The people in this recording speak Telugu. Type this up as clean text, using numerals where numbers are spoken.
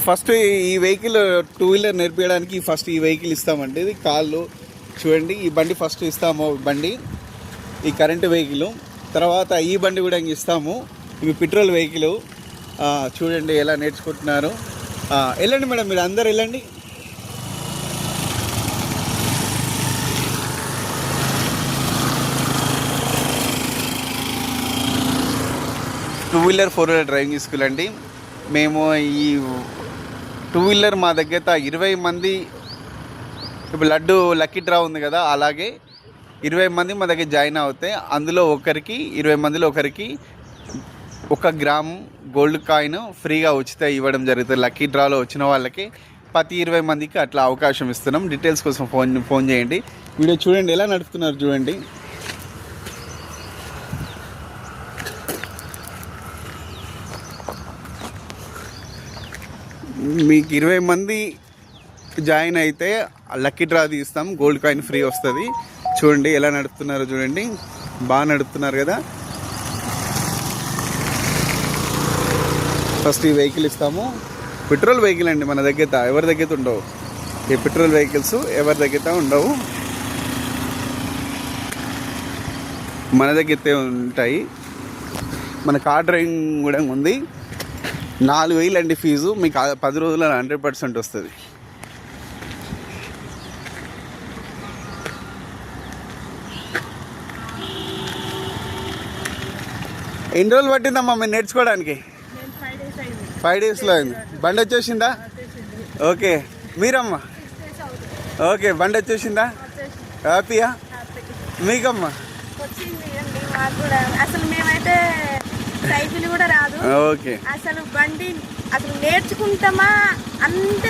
ఫస్ట్ ఈ వెహికల్ 2 వీలర్ నేర్పించడానికి ఫస్ట్ ఈ వెహికల్ ఇస్తామండి. ఇది కాళ్ళు చూడండి, ఈ బండి ఫస్ట్ ఇస్తాము. బండి ఈ కరెంటు వెహికల్, తర్వాత ఈ బండి కూడా ఇస్తాము. ఇవి పెట్రోల్ వెహికల్. చూడండి ఎలా నేర్చుకుంటున్నారు. వెళ్ళండి మేడం, మీరు అందరు వెళ్ళండి. Two wheeler 4 wheeler driving school అండి. మేము ఈ 2 వీలర్ మా దగ్గర 20 మంది, ఇప్పుడు లక్కీ డ్రా ఉంది కదా, అలాగే 20 మంది మా దగ్గర జాయిన్ అవుతే అందులో 20 మందిలో ఒకరికి 1 గ్రామ్ గోల్డ్ కాయిన్ ఫ్రీగా ఉచిత ఇవ్వడం జరుగుతుంది. లక్కీ డ్రాలో వచ్చిన వాళ్ళకి ప్రతి 20 మందికి అట్లా అవకాశం ఇస్తున్నాం. డీటెయిల్స్ కోసం ఫోన్ చేయండి. వీడియో చూడండి ఎలా నడుపుతున్నారు చూడండి. మీకు 20 మంది జాయిన్ అయితే లక్కీ డ్రా తీస్తాం, గోల్డ్ కాయిన్ ఫ్రీ వస్తుంది. చూడండి ఎలా నడుపుతున్నారో చూడండి, బాగా నడుపుతున్నారు కదా. ఫస్ట్ ఈ వెహికల్ ఇస్తాము. పెట్రోల్ వెహికల్ అండి మన దగ్గర, ఎవరి దగ్గర ఉండవు. ఈ పెట్రోల్ వెహికల్స్ ఎవరి దగ్గర ఉండవు, మన దగ్గర ఉంటాయి. మన కార్ డ్రైవింగ్ కూడా ఉంది. 4,000 అండి ఫీజు. మీకు 10 రోజుల్లో 100% వస్తుంది. ఎన్ని రోజులు పట్టిందమ్మా మీరు నేర్చుకోవడానికి? 5 డేస్లో అయింది. బండి వచ్చేసిందా? ఓకే. మీరమ్మా? ఓకే, బండి వచ్చేసిందా? హ్యాపీయా? మీకమ్మా? అసలు మేమైతే సైకిల్ కూడా రాదు. ఓకే. అసలు బండి అసలు నేర్చుకుంటామా అంటే